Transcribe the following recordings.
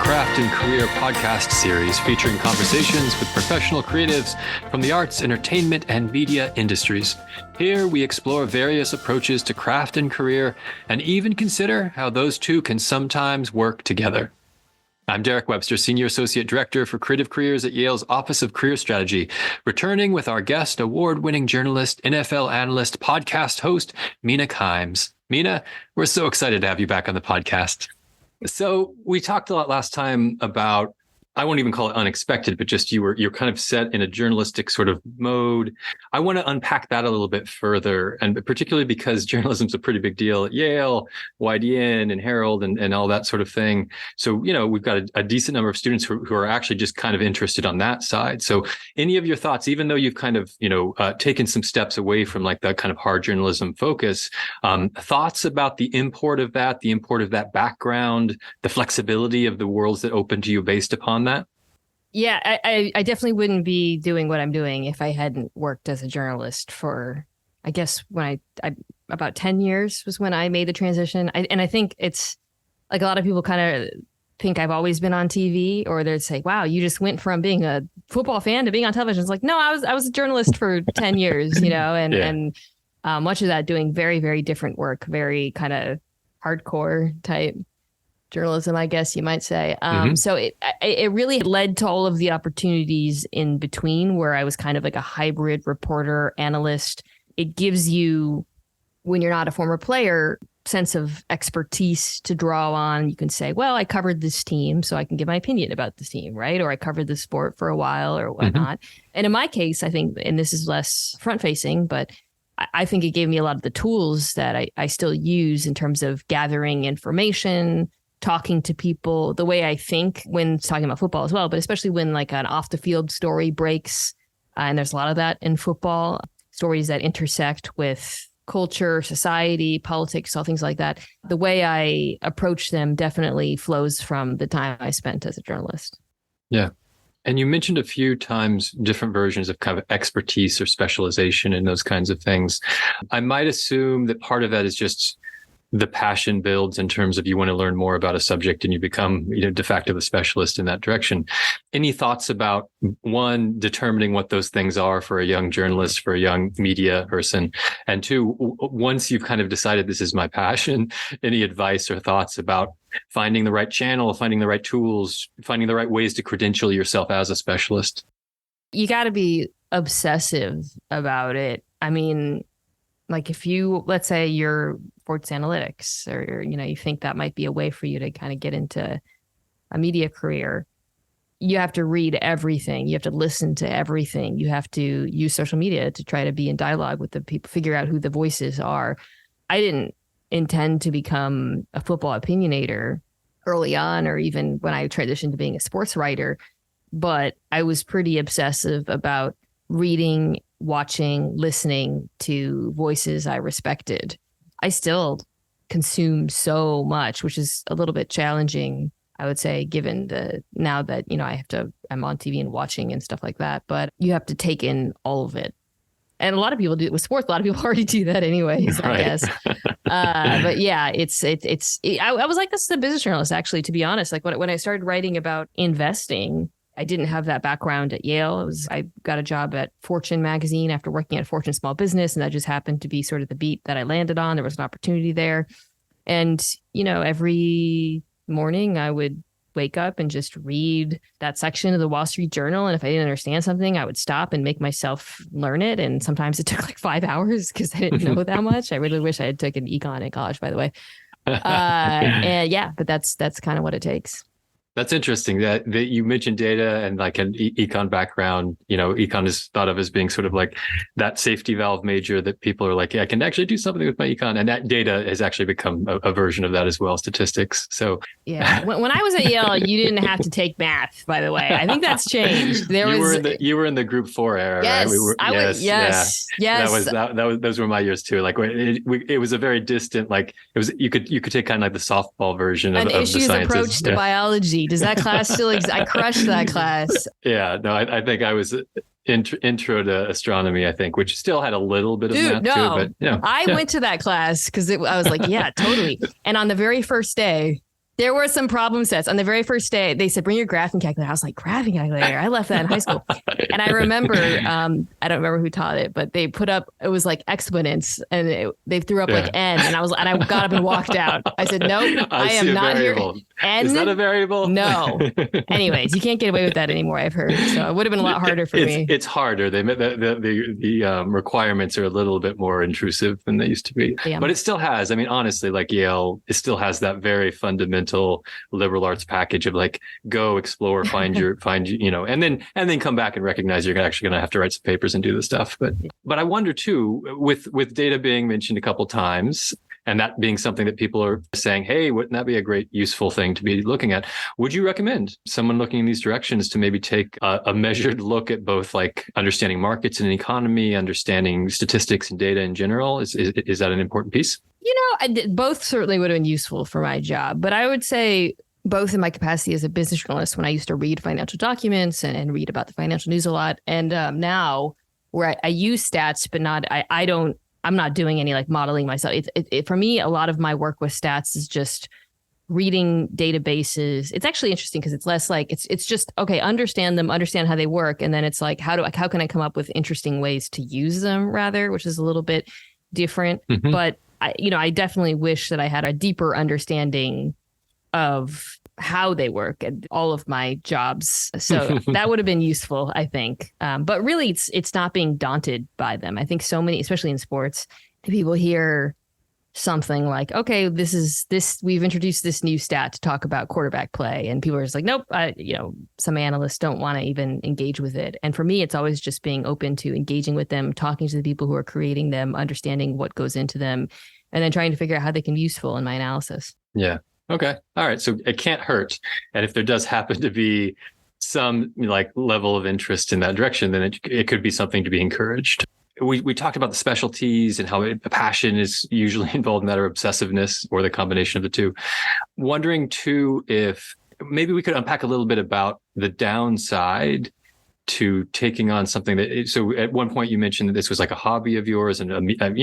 Craft and Career podcast series featuring conversations with professional creatives from the arts, entertainment, and media industries. Here we explore various approaches to craft and career and even consider how those two can sometimes work together. I'm Derek Webster, Senior Associate Director for Creative Careers at Yale's Office of Career Strategy, returning with our guest, award-winning journalist, NFL analyst, podcast host, Mina Kimes. Mina, we're so excited to have you back on the podcast. So we talked a lot last time about, I won't even call it unexpected, but just you're kind of set in a journalistic sort of mode. I want to unpack that a little bit further, and particularly because journalism's a pretty big deal at Yale, YDN and Herald and all that sort of thing. So, you know, we've got a decent number of students who are actually just kind of interested on that side. So any of your thoughts, even though you've kind of, taken some steps away from like that kind of hard journalism focus, thoughts about the import of that background, the flexibility of the worlds that open to you based upon that? Yeah, I definitely wouldn't be doing what I'm doing if I hadn't worked as a journalist for, I guess, when I about 10 years was when I made the transition. I think it's like a lot of people kind of think I've always been on TV, or they'd say, wow, you just went from being a football fan to being on television. It's like, no, I was a journalist for 10 years, and much of that doing very, very different work, very kind of hardcore type journalism, I guess you might say. So it really led to all of the opportunities in between where I was kind of like a hybrid reporter, analyst. It gives you, when you're not a former player, sense of expertise to draw on. You can say, well, I covered this team, so I can give my opinion about this team, right? Or I covered the sport for a while or whatnot. And in my case, I think, and this is less front facing, but I think it gave me a lot of the tools that I still use in terms of gathering information, talking to people, the way I think when talking about football as well, but especially when like an off the field story breaks, and there's a lot of that in football, stories that intersect with culture, society, politics, all things like that. The way I approach them definitely flows from the time I spent as a journalist. Yeah. And you mentioned a few times different versions of kind of expertise or specialization and those kinds of things. I might assume that part of that is just the passion builds in terms of you want to learn more about a subject and you become, de facto a specialist in that direction. Any thoughts about, one, determining what those things are for a young journalist, for a young media person? And two, once you've kind of decided this is my passion, any advice or thoughts about finding the right channel, finding the right tools, finding the right ways to credential yourself as a specialist? You got to be obsessive about it. I mean, like if you, let's say you're sports analytics, or, you think that might be a way for you to kind of get into a media career, you have to read everything. You have to listen to everything. You have to use social media to try to be in dialogue with the people, figure out who the voices are. I didn't intend to become a football opinionator early on, or even when I transitioned to being a sports writer, but I was pretty obsessive about reading, watching, listening to voices I respected. I still consume so much, which is a little bit challenging, I would say, given now that, I'm on TV and watching and stuff like that, but you have to take in all of it. And a lot of people do it with sports. A lot of people already do that anyways, I guess. But yeah, I was like, this is a business journalist, actually, to be honest. Like when I started writing about investing, I didn't have that background at Yale. I got a job at Fortune magazine after working at Fortune Small Business, and that just happened to be sort of the beat that I landed on. There was an opportunity there. And, every morning I would wake up and just read that section of the Wall Street Journal. And if I didn't understand something, I would stop and make myself learn it. And sometimes it took like 5 hours because I didn't know that much. I really wish I had taken econ in college, by the way. And yeah, but that's kind of what it takes. That's interesting that you mentioned data and like an econ background. Econ is thought of as being sort of like that safety valve major that people are like, yeah, I can actually do something with my econ. And that data has actually become a version of that as well, statistics. So yeah, when I was at Yale, you didn't have to take math, by the way. I think that's changed. You were in the group 4 era, yes, right? Yes. Those were my years too. Like it was a very distant, like it was, you could take kind of like the softball version of the sciences. Approach to biology. Does that class still exist? I crushed that class. Yeah, no, I think I was intro to astronomy, I think, which still had a little bit of math to it. But I went to that class because I was like, yeah, totally. And on the very first day, There were some problem sets on the very first day. They said, bring your graphing calculator. I was like, graphing calculator? I left that in high school. And I remember, I don't remember who taught it, but they put up, it was like exponents, and they threw up like N. And I got up and walked out. I said, nope, I am not here. N? Is that a variable? No. Anyways, you can't get away with that anymore, I've heard. So it would have been a lot harder for me. It's harder. The requirements are a little bit more intrusive than they used to be. Damn. But it still has, I mean, honestly, like Yale, it still has that very fundamental liberal arts package of like, go explore, find and then come back and recognize you're actually going to have to write some papers and do the stuff. But I wonder too, with data being mentioned a couple times, and that being something that people are saying, hey, wouldn't that be a great, useful thing to be looking at? Would you recommend someone looking in these directions to maybe take a measured look at both like understanding markets and an economy, understanding statistics and data in general? Is that an important piece? Both certainly would have been useful for my job, but I would say both in my capacity as a business journalist, when I used to read financial documents and read about the financial news a lot, and now where I use stats, but I'm not doing any like modeling myself. For me, a lot of my work with stats is just reading databases. It's actually interesting because it's less like it's just, okay, understand them, understand how they work. And then it's like, how can I come up with interesting ways to use them rather, which is a little bit different. Mm-hmm. But I definitely wish that I had a deeper understanding of how they work at all of my jobs. So that would have been useful, I think. But really, it's not being daunted by them. I think so many, especially in sports, people hear something like, okay, we've introduced this new stat to talk about quarterback play. And people are just like, nope, some analysts don't want to even engage with it. And for me, it's always just being open to engaging with them, talking to the people who are creating them, understanding what goes into them, and then trying to figure out how they can be useful in my analysis. Yeah. Okay. All right. So it can't hurt. And if there does happen to be some like level of interest in that direction, then it could be something to be encouraged. We talked about the specialties and how passion is usually involved in that, or obsessiveness, or the combination of the two. Wondering too, if maybe we could unpack a little bit about the downside to taking on something that, so at one point you mentioned that this was like a hobby of yours, and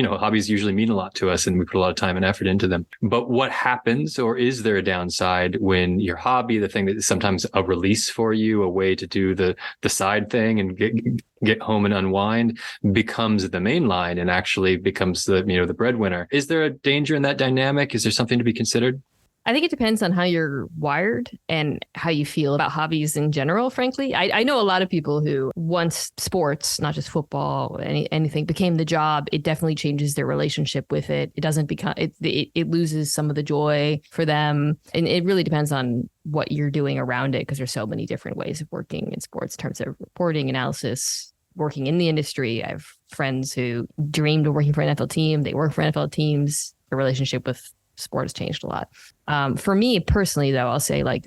hobbies usually mean a lot to us and we put a lot of time and effort into them. But what happens, or is there a downside when your hobby, the thing that is sometimes a release for you, a way to do the side thing and get home and unwind, becomes the main line and actually becomes the breadwinner? Is there a danger in that dynamic? Is there something to be considered? I think it depends on how you're wired and how you feel about hobbies in general, frankly. I know a lot of people who, once sports, not just football, anything, became the job, it definitely changes their relationship with it. It doesn't become, it loses some of the joy for them. And it really depends on what you're doing around it, because there's so many different ways of working in sports in terms of reporting, analysis, working in the industry. I have friends who dreamed of working for an NFL team. They work for NFL teams. The relationship with sport has changed a lot. For me personally, though, I'll say and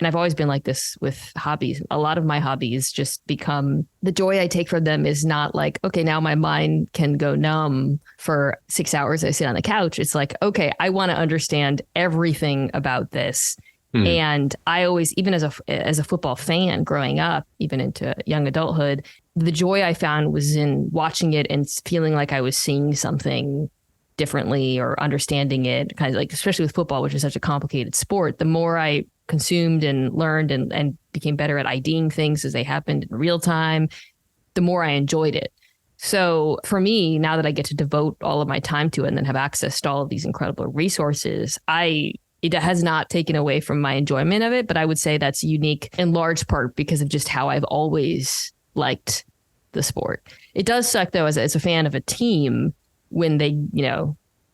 I've always been like this with hobbies. A lot of my hobbies just become, the joy I take from them is not like, okay, now my mind can go numb for 6 hours. I sit on the couch. It's like, okay, I want to understand everything about this. And I always, even as a football fan growing up, even into young adulthood, the joy I found was in watching it and feeling like I was seeing something differently or understanding it, kind of like, especially with football, which is such a complicated sport. The more I consumed and learned and became better at IDing things as they happened in real time, the more I enjoyed it. So for me, now that I get to devote all of my time to it and then have access to all of these incredible resources, it has not taken away from my enjoyment of it, but I would say that's unique in large part because of just how I've always liked the sport. It does suck, though, as a fan of a team, when they,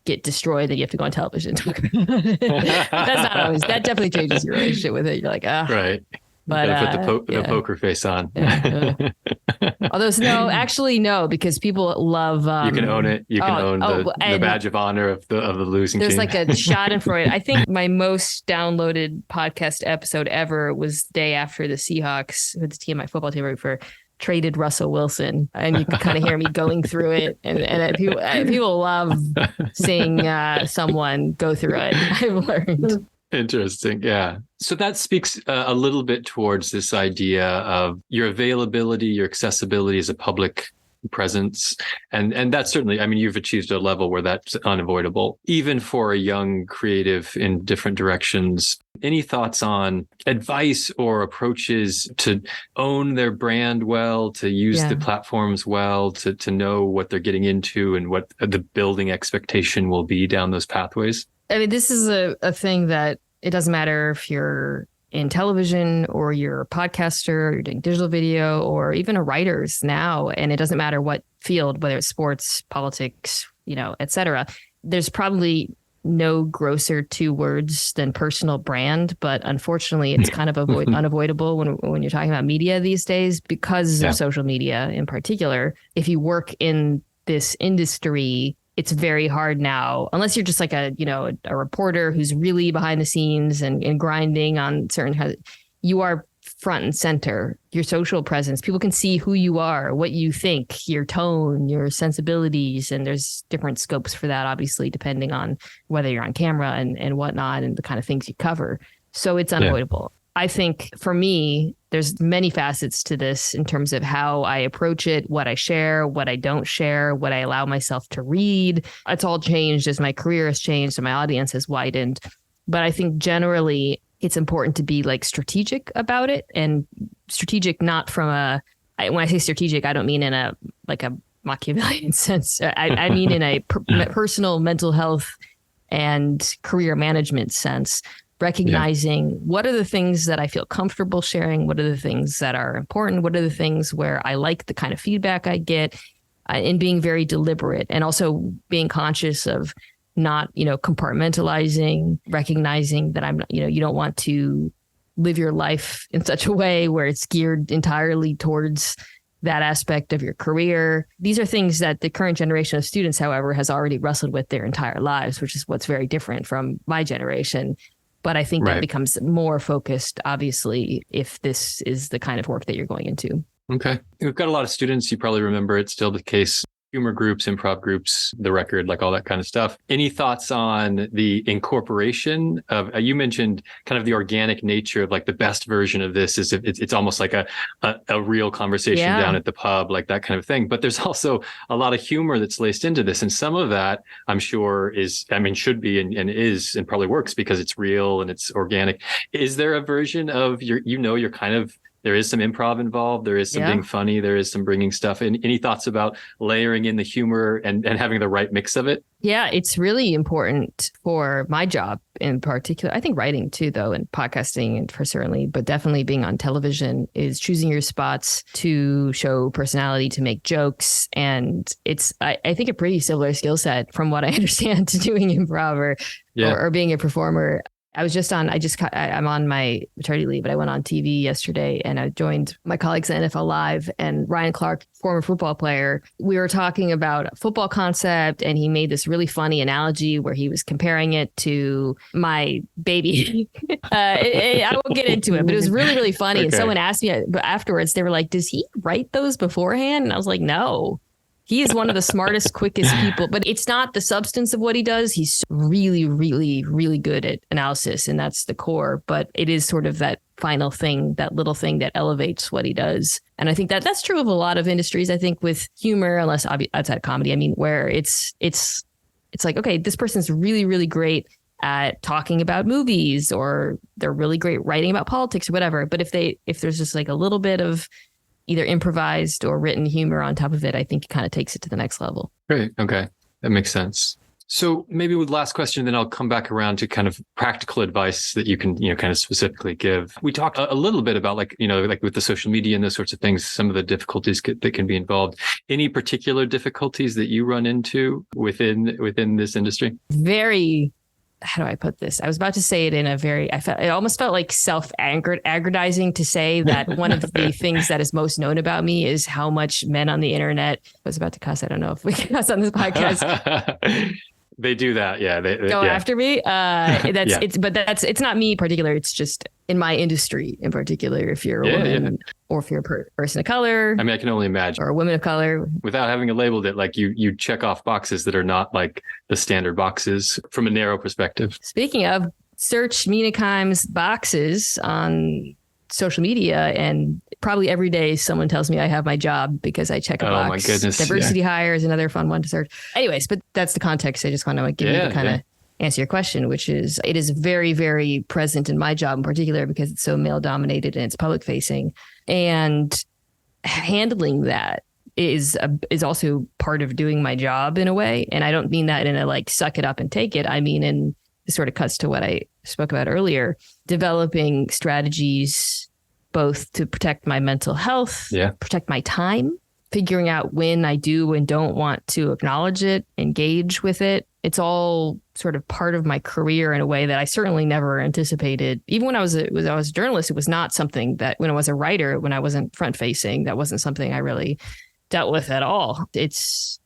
get destroyed, that you have to go on television and talk about it. That's not always, that definitely changes your relationship with it. You're like, right. But put the poker face on. Although no, because people love. You can own it. You can own the badge of honor of the losing team. There's like a Schadenfreude. I think my most downloaded podcast episode ever was the day after the Seahawks, my football team, root for, traded Russell Wilson, and you can kind of hear me going through it, and people love seeing someone go through it. I've learned. Interesting. Yeah. So that speaks a little bit towards this idea of your availability, your accessibility as a public presence. And that's certainly, I mean, you've achieved a level where that's unavoidable, even for a young creative in different directions. Any thoughts on advice or approaches to own their brand well, to use the platforms well, to know what they're getting into and what the building expectation will be down those pathways? I mean, this is a thing that it doesn't matter if you're in television or you're a podcaster or you're doing digital video or even a writers now. And it doesn't matter what field, whether it's sports, politics, et cetera. There's probably no grosser two words than personal brand. But unfortunately, it's kind of unavoidable when you're talking about media these days because of social media in particular. If you work in this industry, it's very hard now, unless you're just like a reporter who's really behind the scenes and grinding on certain, you are front and center, your social presence. People can see who you are, what you think, your tone, your sensibilities. And there's different scopes for that, obviously, depending on whether you're on camera and whatnot and the kind of things you cover. So it's unavoidable. I think for me, there's many facets to this in terms of how I approach it, what I share, what I don't share, what I allow myself to read. It's all changed as my career has changed and my audience has widened. But I think generally it's important to be like strategic about it, and strategic not from when I say strategic, I don't mean in a Machiavellian sense. I mean in a personal mental health and career management sense. Recognizing what are the things that I feel comfortable sharing, what are the things that are important, what are the things where I like the kind of feedback I get, and being very deliberate, and also being conscious of not, compartmentalizing, recognizing that I'm, you don't want to live your life in such a way where it's geared entirely towards that aspect of your career. These are things that the current generation of students, however, has already wrestled with their entire lives, which is what's very different from my generation. But I think that becomes more focused, obviously, if this is the kind of work that you're going into. Okay. We've got a lot of students. You probably remember it's still the case. Humor groups, improv groups, the record, like all that kind of stuff. Any thoughts on the incorporation of, you mentioned kind of the organic nature of like the best version of this is it's almost like a real conversation down at the pub, like that kind of thing. But there's also a lot of humor that's laced into this. And some of that I'm sure should be and is and probably works because it's real and it's organic. Is there a version of you're kind of, there is some improv involved. There is some being funny. There is some bringing stuff in. Any thoughts about layering in the humor and having the right mix of it? Yeah, it's really important for my job in particular. I think writing too, though, and podcasting and for certainly, but definitely being on television is choosing your spots to show personality, to make jokes. And it's, I think, a pretty similar skill set from what I understand to doing improv or being a performer. I'm on my maternity leave, but I went on TV yesterday and I joined my colleagues at NFL Live, and Ryan Clark, former football player. We were talking about a football concept, and he made this really funny analogy where he was comparing it to my baby. I won't get into it, but it was really, really funny. Okay. And someone asked me afterwards, they were like, does he write those beforehand? And I was like, no. He is one of the smartest, quickest people, but it's not the substance of what he does. He's really, really, really good at analysis, and that's the core. But it is sort of that final thing, that little thing that elevates what he does. And I think that that's true of a lot of industries. I think with humor, unless outside of comedy, I mean, where it's like, okay, this person's really, really great at talking about movies, or they're really great writing about politics or whatever. But if there's just like a little bit of either improvised or written humor on top of it, I think it kind of takes it to the next level. Great. Okay. That makes sense. So maybe with last question, then I'll come back around to kind of practical advice that you can, kind of specifically give. We talked a little bit about like with the social media and those sorts of things, some of the difficulties that can be involved. Any particular difficulties that you run into within this industry? Very, how do I put this? I was about to say it in a very, it almost felt like self-aggrandizing to say that one of the things that is most known about me is how much men on the internet, I was about to cuss. I don't know if we can cuss on this podcast. They do that. Yeah. They go after me. It's not me in particular. It's just in my industry in particular, if you're a woman or if you're a person of color. I mean, I can only imagine. Or a woman of color. Without having labeled it, like you check off boxes that are not like the standard boxes from a narrow perspective. Speaking of, search Mina Kimes boxes on social media, and probably every day someone tells me I have my job because I check a box. Oh my goodness. Diversity hire is another fun one to search. Anyways, but that's the context I just want to give you to kind of answer your question, which is it is very, very present in my job in particular because it's so male dominated and it's public facing, and handling that is also part of doing my job in a way. And I don't mean that in a like suck it up and take it. I mean, in it sort of cuts to what I spoke about earlier, developing strategies both to protect my mental health, protect my time, figuring out when I do and don't want to acknowledge it, engage with it. It's all sort of part of my career in a way that I certainly never anticipated. Even when I was a journalist, it was not something that when I was a writer, when I wasn't front facing, that wasn't something I really dealt with at all. It's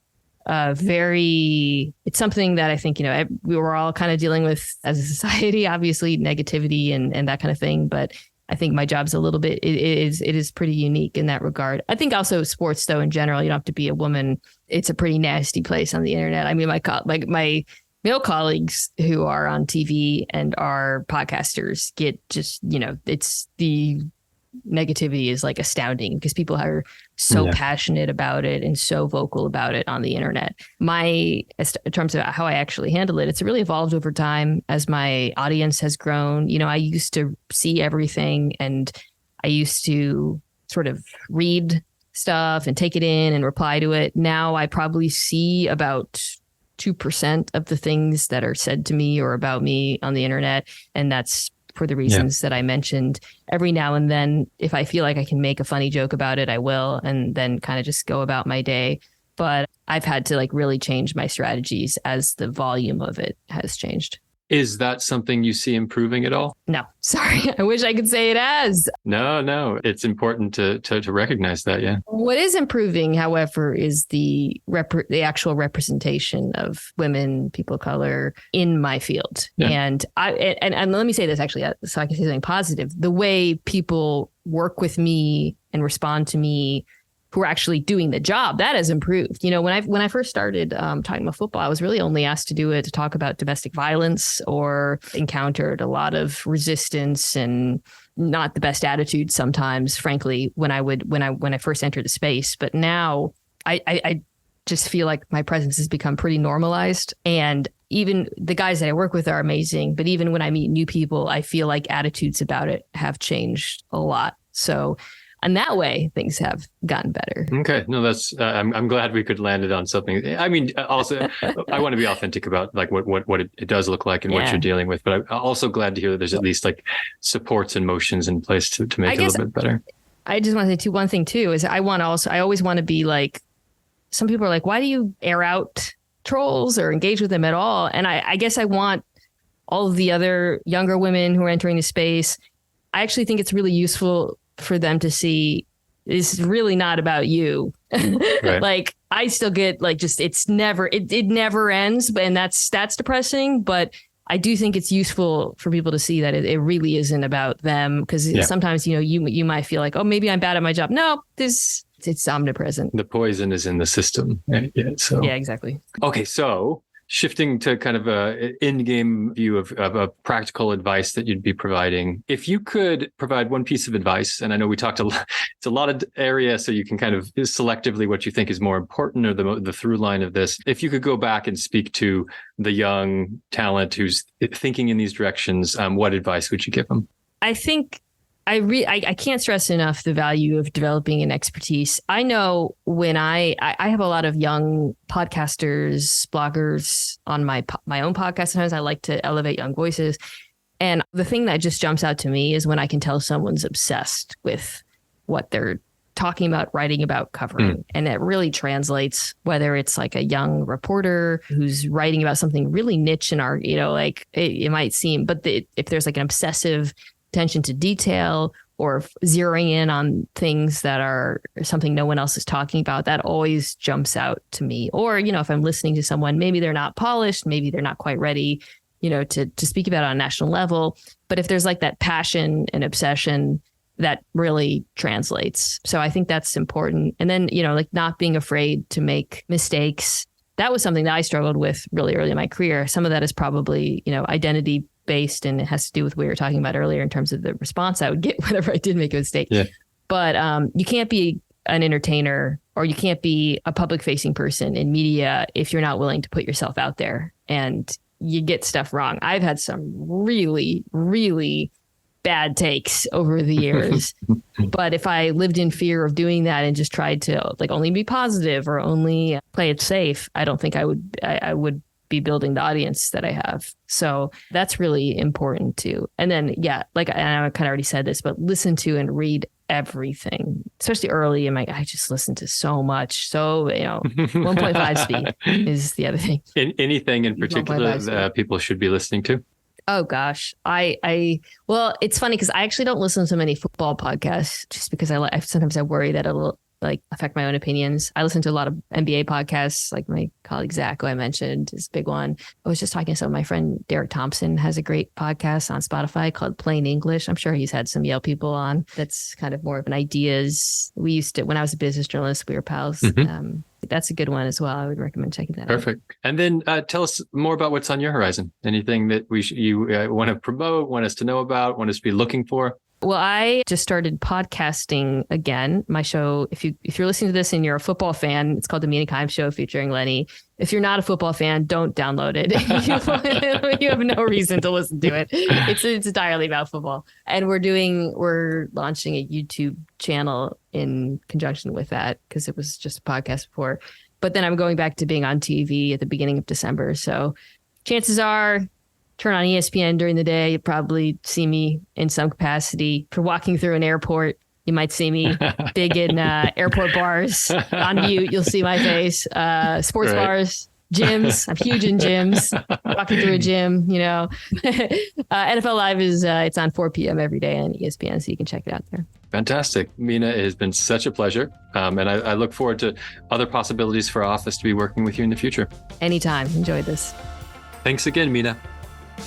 something that I think, we were all kind of dealing with as a society, obviously negativity and that kind of thing. But I think my job's a little bit, it is pretty unique in that regard. I think also sports, though, in general, you don't have to be a woman. It's a pretty nasty place on the internet. I mean, my male colleagues who are on TV and are podcasters get just, it's the negativity is like astounding because people are so passionate about it and so vocal about it on the internet. In terms of how I actually handle it, it's really evolved over time as my audience has grown. I used to see everything and I used to sort of read stuff and take it in and reply to it. Now I probably see about 2% of the things that are said to me or about me on the internet. And that's for the reasons that I mentioned. Every now and then, if I feel like I can make a funny joke about it, I will, and then kind of just go about my day. But I've had to really change my strategies as the volume of it has changed. Is that something you see improving at all? No, sorry. I wish I could say it has. No. It's important to recognize that. Yeah. What is improving, however, is the actual representation of women, people of color in my field. Yeah. And let me say this actually, so I can say something positive. The way people work with me and respond to me who are actually doing the job, that has improved. When I first started talking about football, I was really only asked to do it to talk about domestic violence, or encountered a lot of resistance and not the best attitude sometimes, frankly, when I first entered the space. But now I just feel like my presence has become pretty normalized, and even the guys that I work with are amazing. But even when I meet new people, I feel like attitudes about it have changed a lot. So and that way, things have gotten better. Okay. No, that's, I'm glad we could land it on something. I mean, also, I want to be authentic about what it does look like and what you're dealing with. But I'm also glad to hear that there's at least supports and motions in place to make it a little bit better. I just want to say one thing too, is I always want to be some people are why do you air out trolls or engage with them at all? And I guess I want all of the other younger women who are entering the space. I actually think it's really useful for them to see this is really not about you. Right. I still get it never ends, and that's depressing. But I do think it's useful for people to see that it really isn't about them, because sometimes you might feel like, oh, maybe I'm bad at my job. No, it's omnipresent. The poison is in the system. Yeah, exactly. Okay, so shifting to kind of a in-game view of a practical advice that you'd be providing. If you could provide one piece of advice, and I know we talked it's a lot of area, so you can kind of selectively what you think is more important, or the through line of this. If you could go back and speak to the young talent who's thinking in these directions, what advice would you give them? I think I can't stress enough the value of developing an expertise. I know when I have a lot of young podcasters, bloggers on my own podcast. Sometimes I like to elevate young voices. And the thing that just jumps out to me is when I can tell someone's obsessed with what they're talking about, writing about, covering. And it really translates, whether it's a young reporter who's writing about something really niche in our, it might seem, but if there's an obsessive attention to detail or zeroing in on things that are something no one else is talking about, that always jumps out to me. Or, if I'm listening to someone, maybe they're not polished, maybe they're not quite ready, to speak about it on a national level. But if there's that passion and obsession, that really translates. So I think that's important. And then, not being afraid to make mistakes. That was something that I struggled with really early in my career. Some of that is probably, identity based, and it has to do with what we were talking about earlier in terms of the response I would get whenever I did make a mistake. Yeah. But you can't be an entertainer, or you can't be a public facing person in media if you're not willing to put yourself out there, and you get stuff wrong. I've had some really, really bad takes over the years. But if I lived in fear of doing that and just tried to like only be positive or only play it safe, I don't think I would be building the audience that I have. So that's really important too. And then, yeah, like I kind of already said this, but listen to and read everything, especially early. I just listened to so much. So, 1.5 speed is the other thing. Anything in particular that people should be listening to? Oh gosh, well, it's funny because I actually don't listen to many football podcasts just because sometimes I worry that it'll like affect my own opinions. I listen to a lot of NBA podcasts, like my colleague Zach, who I mentioned, is a big one. I was just talking to some of my friend Derek Thompson has a great podcast on Spotify called Plain English. I'm sure he's had some Yale people on. That's kind of more of an ideas. We used to, when I was a business journalist, we were pals. Mm-hmm. That's a good one as well. I would recommend checking that out. Perfect. And then tell us more about what's on your horizon. Anything that you want to promote, want us to know about, want us to be looking for? Well, I just started podcasting again. My show, if you're listening to this and you're a football fan, it's called the Mina Kimes Show featuring Lenny. If you're not a football fan, don't download it. You have no reason to listen to it. It's entirely about football. And we're launching a YouTube channel in conjunction with that because it was just a podcast before. But then I'm going back to being on TV at the beginning of December. So chances are, turn on ESPN during the day, you probably see me in some capacity. If you're walking through an airport, you might see me big in airport bars. On mute, you'll see my face. Sports bars, gyms. I'm huge in gyms. Walking through a gym, NFL Live is it's on 4 p.m. every day on ESPN, so you can check it out there. Fantastic. Mina, it has been such a pleasure. And I look forward to other possibilities for Office to be working with you in the future. Anytime. Enjoyed this. Thanks again, Mina.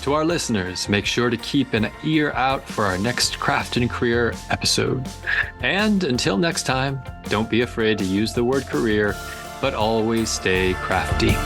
To our listeners, make sure to keep an ear out for our next Craft and Career episode. And until next time, don't be afraid to use the word career, but always stay crafty.